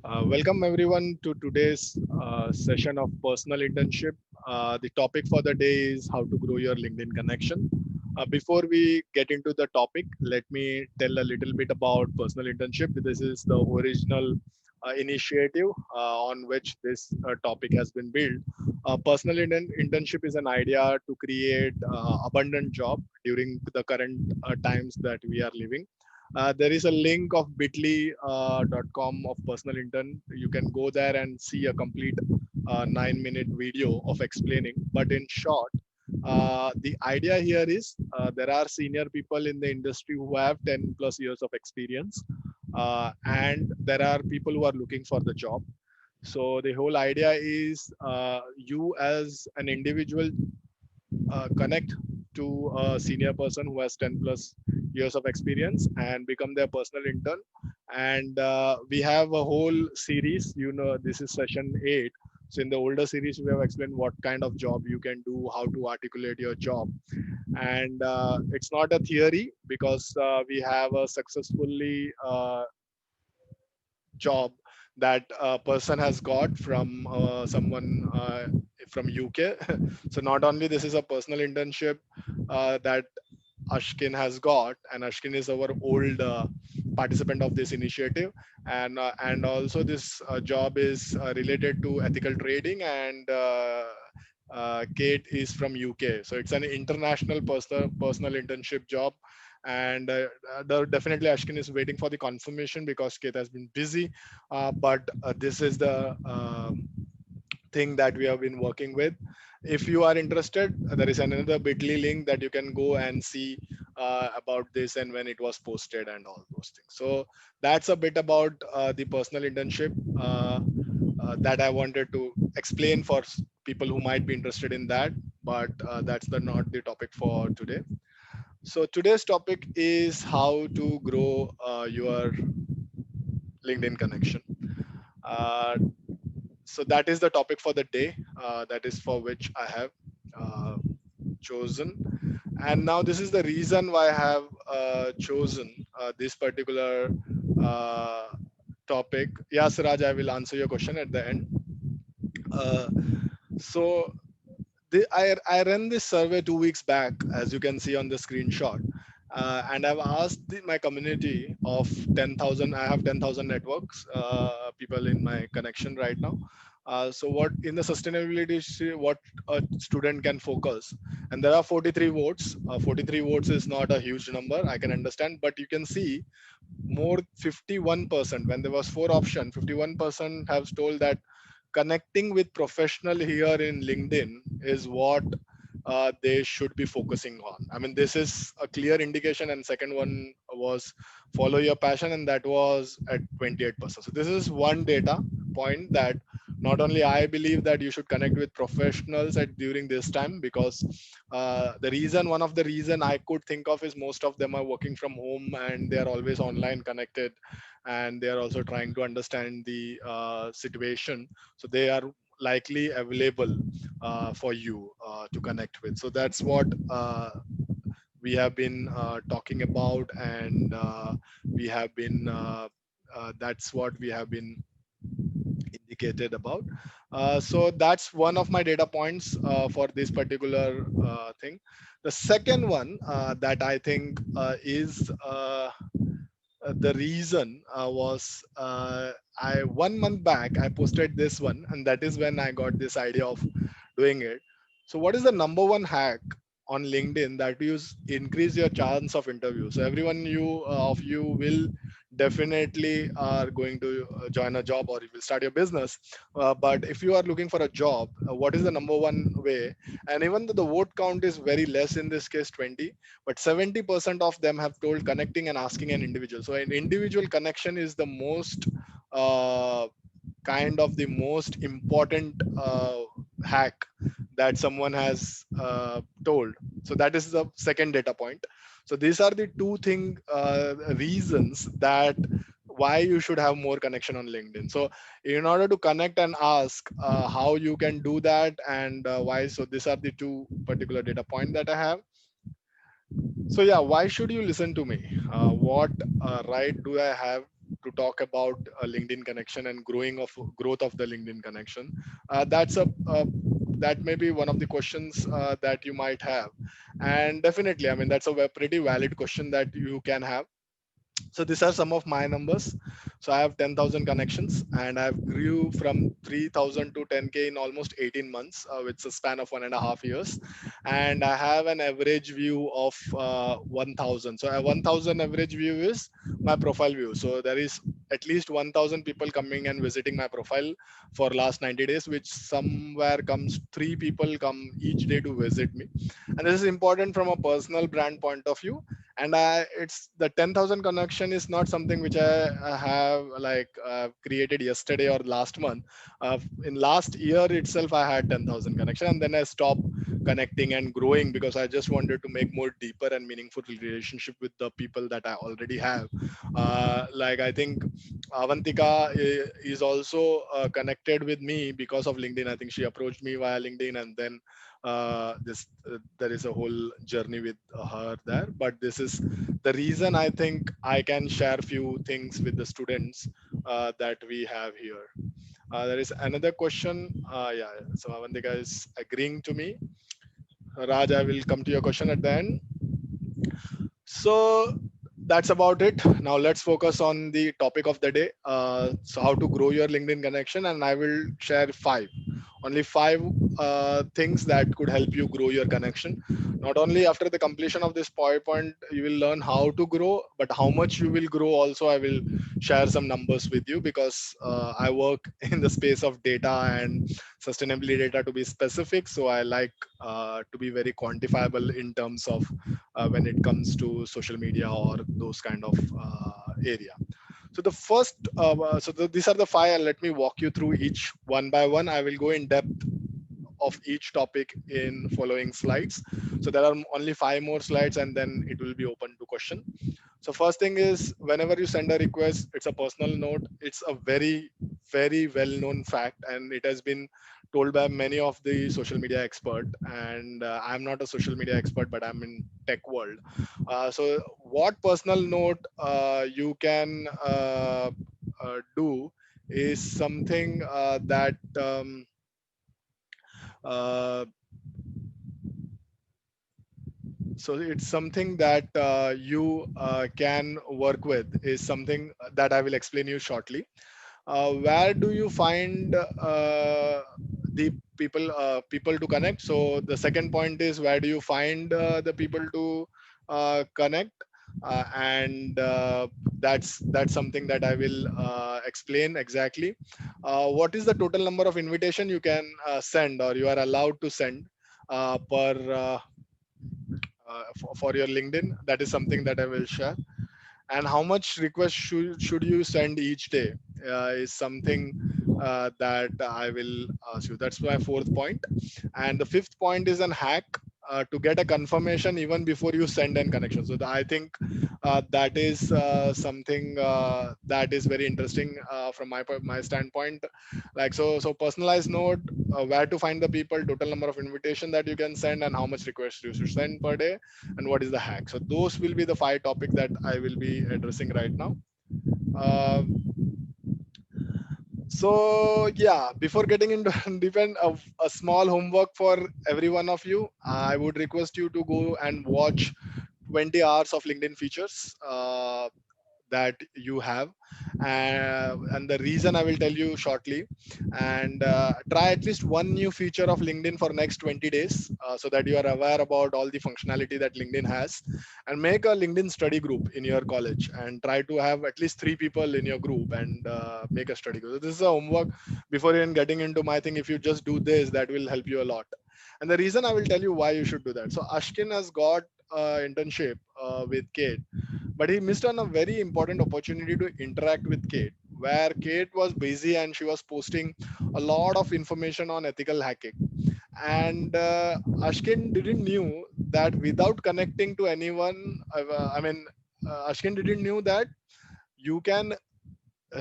Welcome everyone to today's session of personal internship. The topic for the day is how to grow your LinkedIn connection. Before we get into the topic, let me tell a little bit about personal internship. This is the original initiative on which this topic has been built. Personal internship is an idea to create abundant job during the current times that we are living. There is a link of bit.ly.com of personal intern. You can go there and see a complete 9-minute video of explaining. But in short, the idea here is there are senior people in the industry who have 10 plus years of experience, and there are people who are looking for the job. So the whole idea is you as an individual connect to a senior person who has 10 plus years of experience and become their personal intern. And we have a whole series, this is session 8. So in the older series we have explained what kind of job you can do, how to articulate your job. And it's not a theory, because we have a successfully job that a person has got from someone from UK. So not only this is a personal internship that Ashkin has got, and Ashkin is our old participant of this initiative, and also this job is related to ethical trading, and Kate is from UK, so it's an international personal internship job. And definitely Ashkin is waiting for the confirmation because Kate has been busy, but this is the thing that we have been working with. If you are interested, there is another bit.ly link that you can go and see about this and when it was posted and all those things. So that's a bit about the personal internship that I wanted to explain for people who might be interested in that. But that's not the topic for today. So today's topic is how to grow your LinkedIn connection. Uh, so that is the topic for the day. That is for which I have uh, chosen. And now this is the reason why I have chosen this particular uh, topic. Yeah, Siraj, I will answer your question at the end. Uh, so I ran this survey 2 weeks back, as you can see on the screenshot. And I've asked my community of 10,000, I have 10,000 networks, people in my connection right now. So what in the sustainability, what a student can focus. And there are 43 votes. 43 votes is not a huge number, I can understand, but you can see more 51%, when there was four option, 51% have told that connecting with professional here in LinkedIn is what they should be focusing on. I mean, this is a clear indication. And second one was follow your passion, and that was at 28%. So this is one data point that not only I believe that you should connect with professionals at during this time, because one of the reason I could think of is most of them are working from home and they are always online connected, and they are also trying to understand the situation. So they are likely available for you to connect with. So that's what we have been talking about, and we have been that's what we have been indicated about. So that's one of my data points for this particular thing. The second one that I think is the reason was I 1 month back I posted this one, and that is when I got this idea of doing it. So what is the number one hack on LinkedIn that you increase your chance of interview? So everyone of you will definitely are going to join a job, or you will start your business. But if you are looking for a job, what is the number one way? And even though the vote count is very less in this case, 20, but 70% of them have told connecting and asking an individual. So an individual connection is the most uh, kind of the most important hack that someone has told. So that is the second data point. So these are the two reasons that why you should have more connection on LinkedIn. So in order to connect and ask how you can do that, and why, so these are the two particular data point that I have. So yeah, why should you listen to me? What right do I have to talk about LinkedIn connection and growth of the LinkedIn connection. That's a that may be one of the questions that you might have, and definitely, I mean, that's a pretty valid question that you can have. So these are some of my numbers. So I have 10,000 connections, and I've grew from 3,000 to 10k in almost 18 months, with a span of 1.5 years. And I have an average view of 1,000. So a 1,000 average view is my profile view. So there is at least 1,000 people coming and visiting my profile for last 90 days, which somewhere comes 3 people come each day to visit me. And this is important from a personal brand point of view. And it's the 10,000 connection is not something which I have like created yesterday or last month. In last year itself I had 10,000 connection, and then I stopped connecting and growing because I just wanted to make more deeper and meaningful relationship with the people that I already have. Like I think Avantika is also connected with me because of LinkedIn. I think she approached me via LinkedIn, and then this there is a whole journey with her there. But this is the reason I think I can share few things with the students that we have here. There is another question. Yeah, so Avantika is agreeing to me. Raj, I will come to your question at the end. So that's about it. Now let's focus on the topic of the day. So how to grow your LinkedIn connection, and I will share only five things that could help you grow your connection. Not only after the completion of this PowerPoint, you will learn how to grow, but how much you will grow also. I will share some numbers with you because I work in the space of data and sustainability data to be specific. So I like to be very quantifiable in terms of when it comes to social media or those kind of area. So the first, these are the five, and let me walk you through each one by one. I will go in depth of each topic in following slides. So there are only five more slides, and then it will be open to question. So first thing is, whenever you send a request, it's a personal note. It's a very, very well-known fact, and it has been told by many of the social media expert. And I'm not a social media expert, but I'm in tech world. So what personal note you can do is something that uh, so it's something that you can work with, is something that I will explain you shortly. Where do you find the people to connect? So the second point is, where do you find the people to connect? And that's something that I will explain exactly. What is the total number of invitation you can send, or you are allowed to send per for your LinkedIn? That is something that I will share. And how much request should you send each day is something that I will ask you. That's my fourth point. And the fifth point is an hack to get a confirmation even before you send an connection. So I think that is something that is very interesting from my standpoint. Like so personalized note, where to find the people, total number of invitation that you can send, and how much requests you should send per day, and what is the hack. So those will be the five topics that I will be addressing right now. Uh, so yeah, before getting into depend of a small homework for every one of you, I would request you to go and watch 20 hours of LinkedIn features that you have, and the reason I will tell you shortly. And try at least one new feature of LinkedIn for next 20 days, so that you are aware about all the functionality that LinkedIn has. And make a LinkedIn study group in your college, and try to have at least 3 people in your group, and make a study group. So this is a homework before even getting into my thing. If you just do this, that will help you a lot. And the reason I will tell you why you should do that. So Ashkin has got internship with Kate, but he missed on a very important opportunity to interact with Kate, where Kate was busy and she was posting a lot of information on ethical hacking. And Ashkin didn't knew that without connecting to anyone, Ashkin didn't knew that you can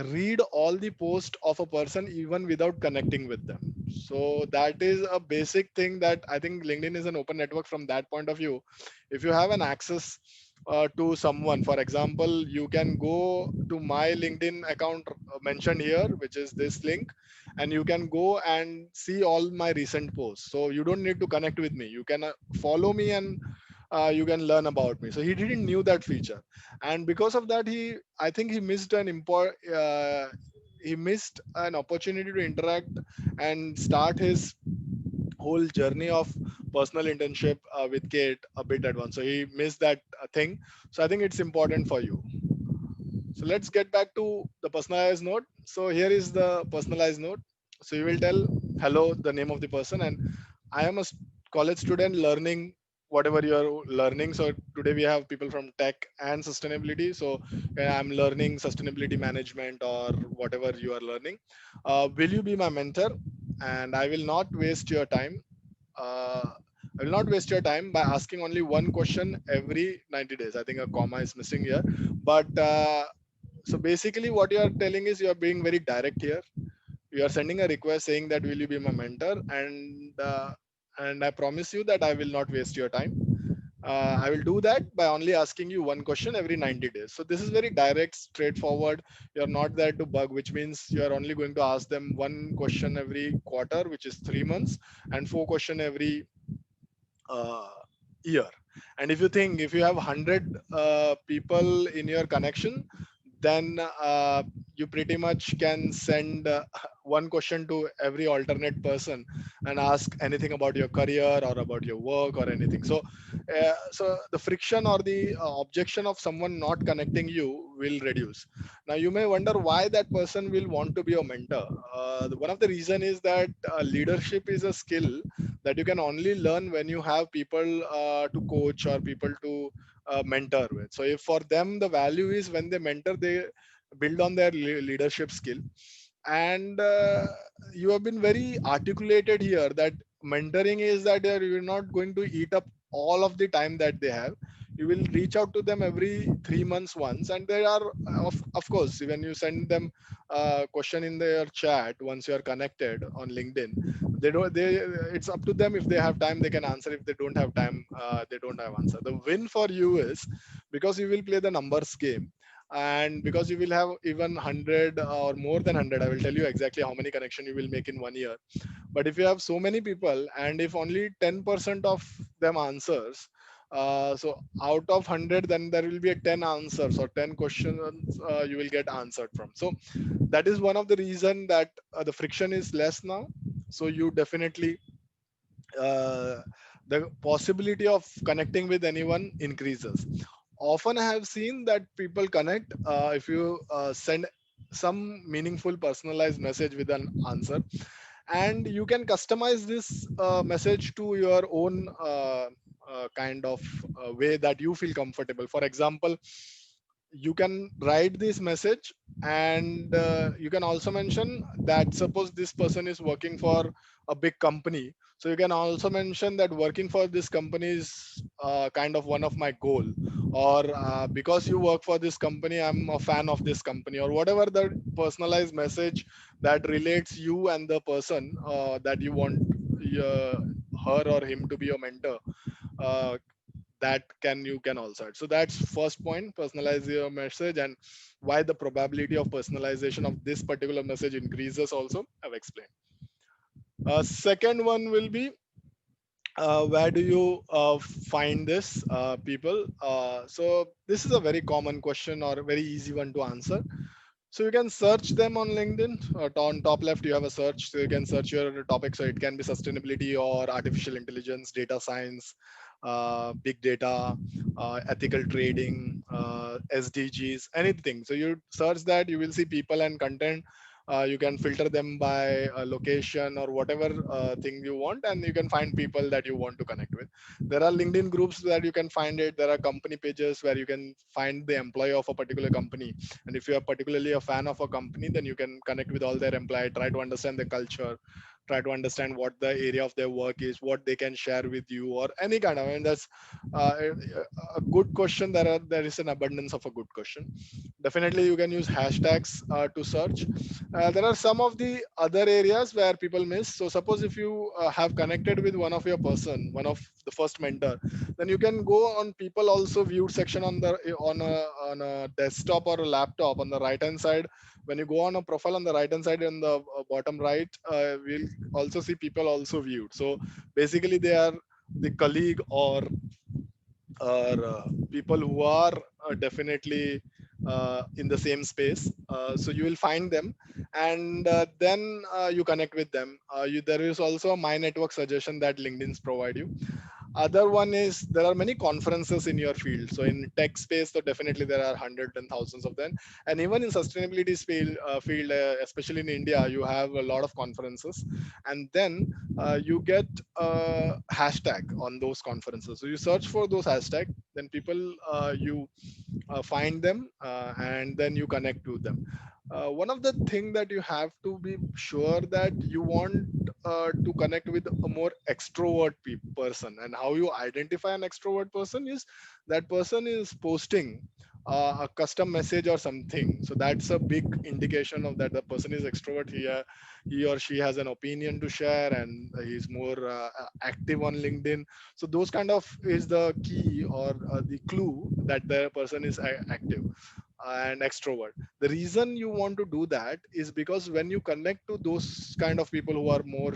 read all the post of a person even without connecting with them. So that is a basic thing that I think LinkedIn is an open network from that point of view. If you have an access to someone. For example, you can go to my LinkedIn account mentioned here, which is this link, and you can go and see all my recent posts. So you don't need to connect with me. You can follow me, and you can learn about me. So he didn't knew that feature, and because of that, I think he missed he missed an opportunity to interact and start his whole journey of personal internship with Kate a bit advanced. So he missed that thing. So I think it's important for you. So let's get back to the personalized note. So here is the personalized note. So you will tell hello, the name of the person, and I am a college student learning whatever you are learning. So today we have people from tech and sustainability. So I'm learning sustainability management or whatever you are learning. Will you be my mentor? And I will not waste your time. uh, I will not waste your time by asking only one question every 90 days. I think a comma is missing here. But so basically, what you are telling is you are being very direct here. You are sending a request saying that will you be my mentor, and I promise you that I will not waste your time. I will do that by only asking you one question every 90 days. So this is very direct, straightforward. You're not there to bug, which means you are only going to ask them one question every quarter, which is 3 months, and four question every uh, year. And if you think if you have 100 people in your connection, then you pretty much can send one question to every alternate person and ask anything about your career or about your work or anything. So so the friction or the objection of someone not connecting you will reduce. Now you may wonder why that person will want to be a mentor. One of the reason is that leadership is a skill that you can only learn when you have people to coach or people to mentor with. So if for them the value is when they mentor, they build on their leadership skill. And you have been very articulated here that mentoring is that you're not going to eat up all of the time that they have. You will reach out to them every 3 months once, and there are of course when you send them a question in their chat once you are connected on LinkedIn, they it's up to them. If they have time they can answer, if they don't have time they don't have answer. The win for you is because you will play the numbers game, and because you will have even 100 or more than 100. I will tell you exactly how many connection you will make in 1 year. But if you have so many people and if only 10% of them answers, so out of 100 then there will be a 10 answers or 10 questions you will get answered from. So that is one of the reason that the friction is less now. So you definitely uh, the possibility of connecting with anyone increases. Often I have seen that people connect if you send some meaningful personalized message with an answer, and you can customize this message to your own kind of way that you feel comfortable. For example, you can write this message, and you can also mention that suppose this person is working for a big company, so you can also mention that working for this company is kind of one of my goal, or because you work for this company I'm a fan of this company, or whatever the personalized message that relates you and the person that you want uh, her or him to be your mentor. uh, that can you can also add. So that's first point, personalize your message, and why the probability of personalization of this particular message increases also I've explained. Second one will be where do you find this people. So this is a very common question or a very easy one to answer. So you can search them on LinkedIn. On top left, you have a search. So you can search your topic. So it can be sustainability or artificial intelligence, data science, big data, ethical trading, SDGs, anything. So you search that, you will see people and content. You can filter them by location or whatever thing you want, and you can find people that you want to connect with. There are LinkedIn groups that you can find it. There are company pages where you can find the employee of a particular company, and if you are particularly a fan of a company, then you can connect with all their employees, try to understand the culture, try to understand what the area of their work is, what they can share with you, or any kind of. I mean, that's a good question. There is an abundance of a good question. Definitely, you can use hashtags to search. There are some of the other areas where people miss. So suppose if you have connected with one of your person, one of the first mentor, then you can go on people also viewed section on the on a desktop or a laptop on the right hand side. When you go on a profile on the right hand side in the bottom right, we'll also see people also viewed. So basically they are the colleague or people who are definitely in the same space. So you will find them, and then you connect with them. There is also a my network suggestion that LinkedIn's provide you. Other one is there are many conferences in your field. So in tech space, so definitely there are hundreds and thousands of them. And even in sustainability field, especially in India, you have a lot of conferences. And then you get a hashtag on those conferences. So you search for those hashtag, then people you find them, and then you connect to them. One of the thing that you have to be sure that you want to connect with a more extrovert person, and how you identify an extrovert person is that person is posting a custom message or something. So that's a big indication of that the person is extrovert. He or she has an opinion to share, and he's more active on LinkedIn. So those kind of is the key or the clue that the person is active and extrovert. The reason you want to do that is because when you connect to those kind of people who are more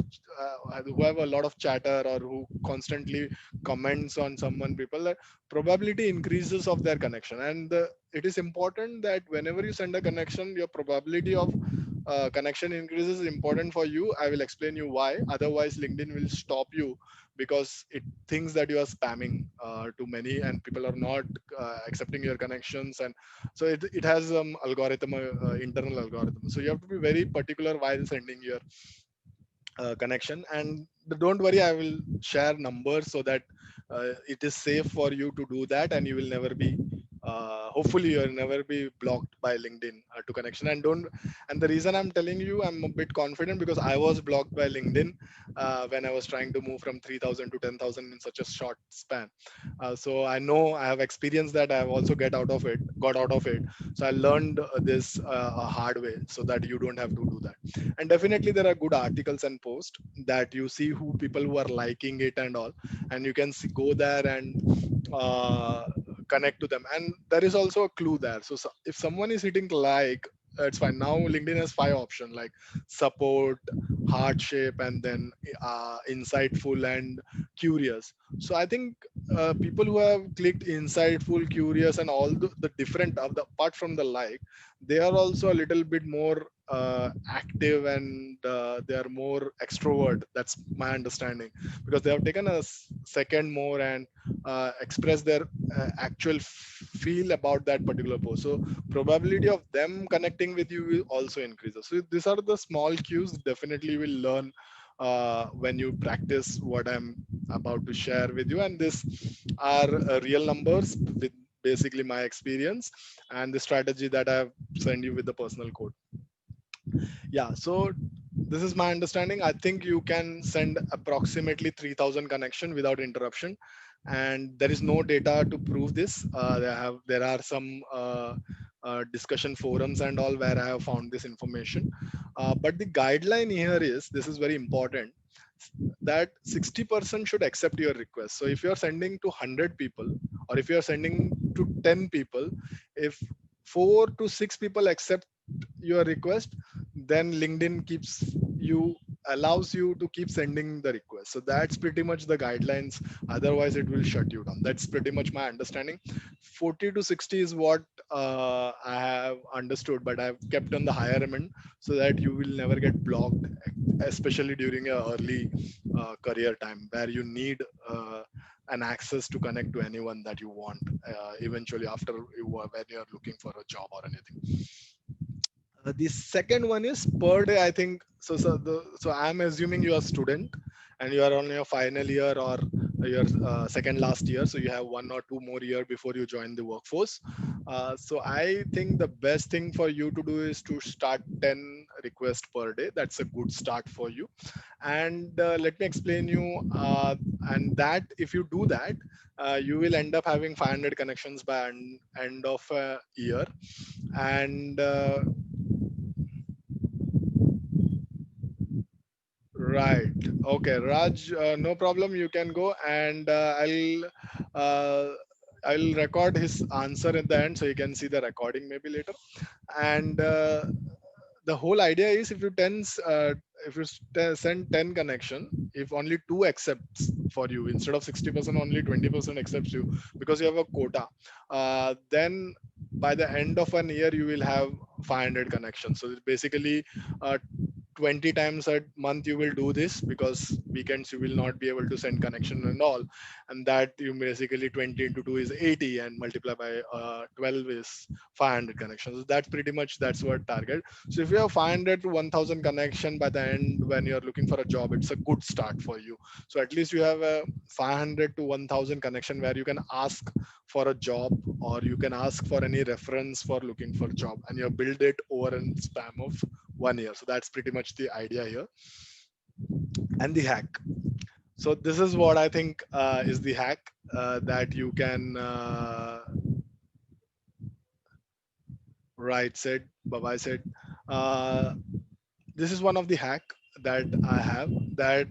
who have a lot of chatter or who constantly comments on someone, people, the probability increases of their connection. And it is important that whenever you send a connection, your probability of connection increases is important for you. I will explain you why. Otherwise LinkedIn will stop you because it thinks that you are spamming too many, and people are not accepting your connections. And so it has algorithm, internal algorithm. So you have to be very particular while sending your connection. And don't worry, I will share numbers so that it is safe for you to do that, and you will never be hopefully you'll never be blocked by LinkedIn to connection. And the reason I'm telling you I'm a bit confident because I was blocked by LinkedIn when I was trying to move from 3000 to 10,000 in such a short span. So I know, I have experienced that. I have also got out of it. So I learned this a hard way, so that you don't have to do that. And definitely there are good articles and posts that you see who people who are liking it and all, and you can see, go there and connect to them. And there is also a clue there. So if someone is hitting like, it's fine. Now LinkedIn has 5 options like support, hardship, and then insightful and curious. So I think people who have clicked insightful, curious, and all the different of the apart from the like, they are also a little bit more active, and they are more extrovert. That's my understanding, because they have taken a second more and express their actual feel about that particular post. So probability of them connecting with you will also increases. So these are the small cues. Definitely you will learn when you practice what I'm about to share with you. And this are real numbers with basically my experience and the strategy that I've sent you with the personal code. Yeah, so this is my understanding. I think you can send approximately 3000 connection without interruption, and there is no data to prove this. There are some discussion forums and all where I have found this information. But the guideline here is, this is very important, that 60% should accept your request. So if you're sending to 100 people, or if you're sending to 10 people, if 4 to 6 people accept your request, then LinkedIn allows you to keep sending the request. So that's pretty much the guidelines. Otherwise it will shut you down. That's pretty much my understanding. 40 to 60 is what I have understood, but I've kept on the higher end so that you will never get blocked, especially during your early career time where you need an access to connect to anyone that you want eventually after when you're looking for a job or anything. The second one is per day. I think so. So I'm assuming you are a student and you are on your final year or your second last year. So you have 1 or 2 more year before you join the workforce. So I think the best thing for you to do is to start 10 requests per day. That's a good start for you. And let me explain you. And that if you do that, you will end up having 500 connections by end of a year. And right. Okay, Raj, no problem. You can go, and uh, I'll record his answer at the end, so you can see the recording maybe later. And the whole idea is if you send 10 connection, if only two accepts for you instead of 60%, only 20% accepts you because you have a quota. Then by the end of an year, you will have 500 connections. So it's basically uh, 20 times a month you will do this, because weekends you will not be able to send connection and all. And that you basically 20 into 2 is 80, and multiply by 12 is 500 connections. So that's pretty much, that's what target. So if you have 500 to 1000 connection by the end when you're looking for a job, it's a good start for you. So at least you have a 500 to 1000 connection where you can ask for a job, or you can ask for any reference for looking for job, and you build it over a span of 1 year. So that's pretty much the idea here. And the hack, so this is what I think is the hack that you can right said, Babai said. uh, this is one of the hack that I have, that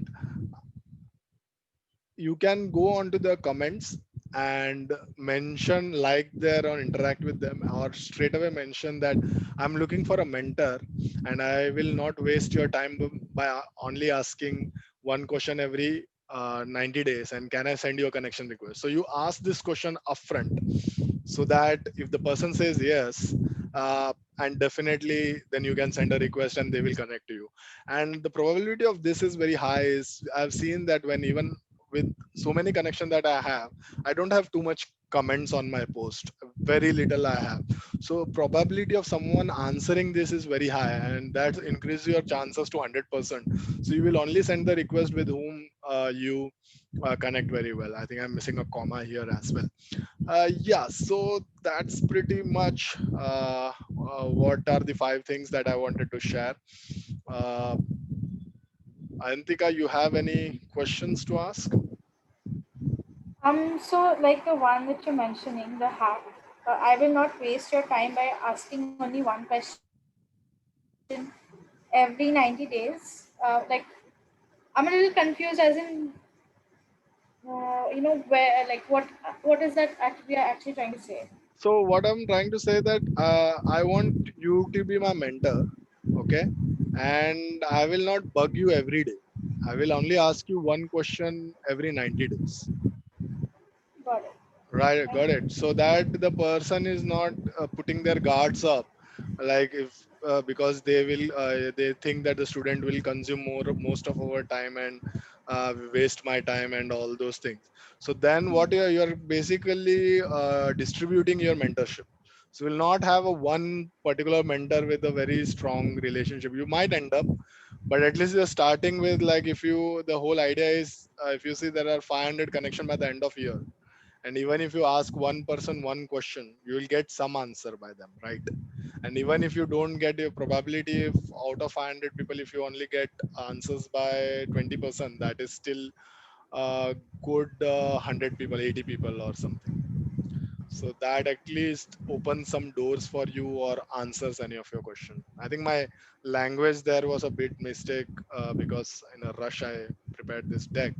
you can go onto the comments and mention, like there, or interact with them, or straight away mention that I'm looking for a mentor, and I will not waste your time by only asking one question every 90 days, and can I send you a connection request. So you ask this question upfront, so that if the person says yes, and definitely then you can send a request and they will connect to you. And the probability of this is very high. Is I've seen that when even with so many connection that I have, I don't have too much comments on my post, very little I have. So probability of someone answering this is very high, and that increases your chances to 100%. So you will only send the request with whom you connect very well. I think I'm missing a comma here as well. Yeah, so that's pretty much what are the five things that I wanted to share. uh, Antika, you have any questions to ask? So like the one that you're mentioning, the hack, I will not waste your time by asking only one question every 90 days. I'm a little confused, as in, where, like, what is that we are actually trying to say? So what I'm trying to say that I want you to be my mentor, okay? And I will not bug you every day. I will only ask you one question every 90 days. Got it. Right, Thank got you. it. So that the person is not putting their guards up, like if because they think that the student will consume most of our time, and waste my time and all those things. So then what you're basically distributing your mentorship. So you'll not have a one particular mentor with a very strong relationship. You might end up, but at least you're starting with, like, if you the whole idea is, if you see there are 500 connection by the end of year, and even if you ask one person one question, you will get some answer by them, right? And even if you don't get, your probability, if out of 500 people, if you only get answers by 20%, that is still a good 100 people, 80 people or something. So that at least opens some doors for you, or answers any of your question. I think my language there was a bit mistake, because in a rush I prepared this deck.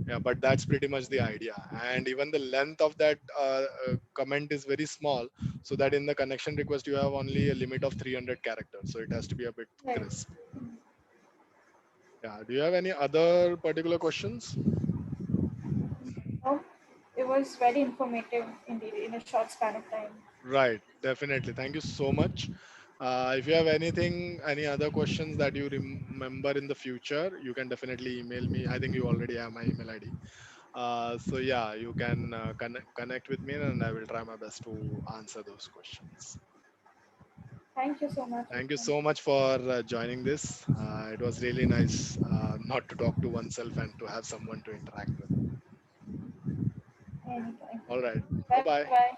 Yeah, but that's pretty much the idea. And even the length of that comment is very small, so that in the connection request you have only a limit of 300 characters, so it has to be a bit Right. crisp. Yeah, do you have any other particular questions? No, it was very informative indeed in a short span of time. Right, definitely, thank you so much. If you have any other questions that you remember in the future, you can definitely email me. I think you already have my email ID. So yeah, you can connect with me, and I will try my best to answer those questions. Thank you so much, Thank you Vikram. so much for joining this. It was really nice not to talk to oneself and to have someone to interact with. Anytime. All right. Bye Bye bye. bye.